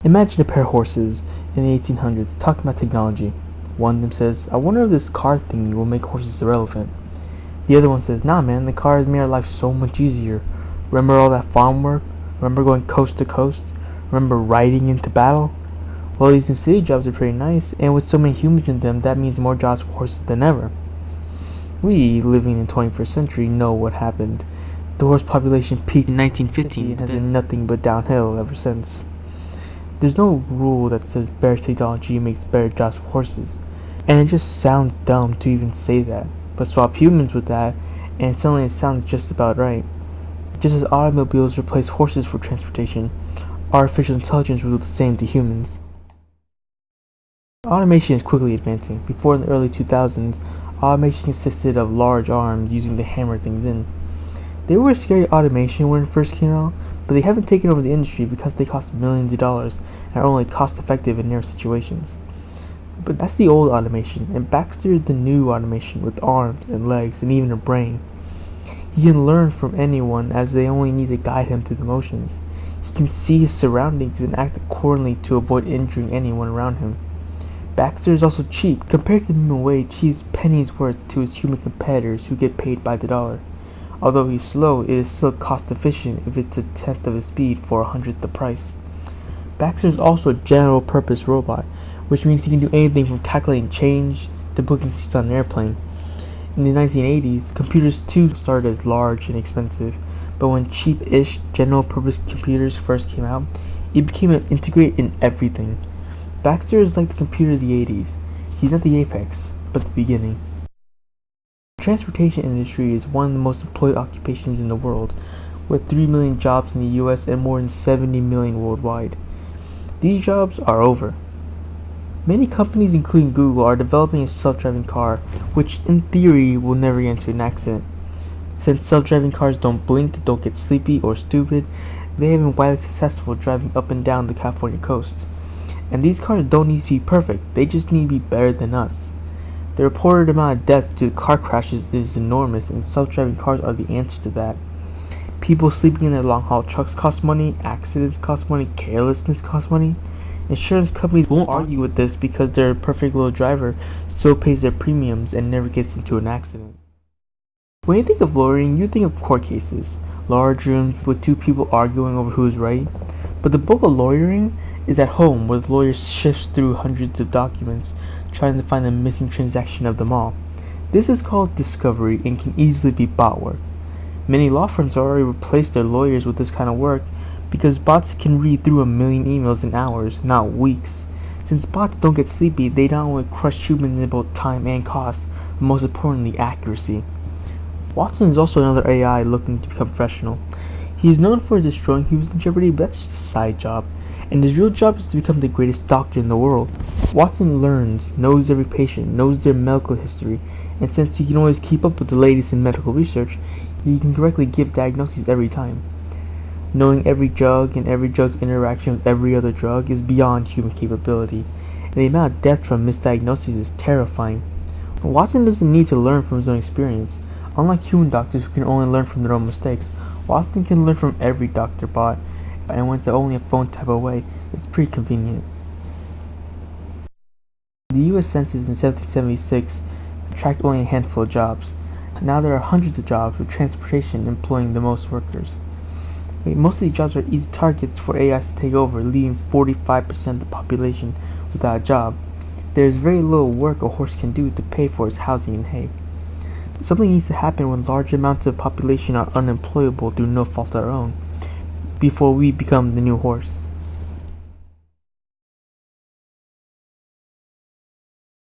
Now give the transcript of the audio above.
Imagine a pair of horses in the 1800s talking about technology. One of them says, "I wonder if this car thingy will make horses irrelevant." The other one says, "Nah man, the car has made our life so much easier. Remember all that farm work? Remember going coast to coast? Remember riding into battle?" Well, these new city jobs are pretty nice, and with so many humans in them, that means more jobs for horses than ever. We, living in the 21st century, know what happened. The horse population peaked in 1915 and has been nothing but downhill ever since. There's no rule that says better technology makes better jobs for horses, and it just sounds dumb to even say that. But swap humans with that, and suddenly it sounds just about right. Just as automobiles replace horses for transportation, artificial intelligence will do the same to humans. Automation is quickly advancing. Before in the early 2000s, automation consisted of large arms using to hammer things in. They were scary automation when it first came out, but they haven't taken over the industry because they cost millions of dollars and are only cost effective in narrow situations. But that's the old automation, and Baxter is the new automation with arms and legs and even a brain. He can learn from anyone as they only need to guide him through the motions. He can see his surroundings and act accordingly to avoid injuring anyone around him. Baxter is also cheap. Compared to minimum wage, he's pennies worth to his human competitors who get paid by the dollar. Although he's slow, it is still cost efficient if it's a tenth of his speed for 100th the price. Baxter is also a general purpose robot, which means he can do anything from calculating change to booking seats on an airplane. In the 1980s, computers too started as large and expensive, but when cheap-ish general-purpose computers first came out, it became integrated in everything. Baxter is like the computer of the 80s. He's not the apex, but the beginning. The transportation industry is one of the most employed occupations in the world, with 3 million jobs in the US and more than 70 million worldwide. These jobs are over. Many companies, including Google, are developing a self-driving car, which in theory will never get into an accident. Since self-driving cars don't blink, don't get sleepy or stupid, they have been widely successful driving up and down the California coast. And these cars don't need to be perfect, they just need to be better than us. The reported amount of deaths due to car crashes is enormous, and self-driving cars are the answer to that. People sleeping in their long-haul trucks cost money, accidents cost money, carelessness costs money. Insurance companies won't argue with this because their perfect little driver still pays their premiums and never gets into an accident. When you think of lawyering, you think of court cases, large rooms with two people arguing over who's right. But the bulk of lawyering is at home, where the lawyer sifts through hundreds of documents trying to find the missing transaction of them all. This is called discovery and can easily be bot work. Many law firms already replaced their lawyers with this kind of work because bots can read through 1 million emails in hours, not weeks. Since bots don't get sleepy, they not only crush humans in both time and cost, but most importantly, accuracy. Watson is also another AI looking to become professional. He is known for destroying humans in Jeopardy, but that's just a side job, and his real job is to become the greatest doctor in the world. Watson learns, knows every patient, knows their medical history, and since he can always keep up with the latest in medical research, he can correctly give diagnoses every time. Knowing every drug and every drug's interaction with every other drug is beyond human capability, and the amount of death from misdiagnoses is terrifying. Watson doesn't need to learn from his own experience. Unlike human doctors who can only learn from their own mistakes, Watson can learn from every doctor bot, and when it's only a phone type away, it's pretty convenient. The US Census in 1776 tracked only a handful of jobs. Now there are hundreds of jobs, with transportation employing the most workers. Most of these jobs are easy targets for AIs to take over, leaving 45% of the population without a job. There is very little work a horse can do to pay for its housing and hay. Something needs to happen when large amounts of population are unemployable through no fault of their own, before we become the new horse.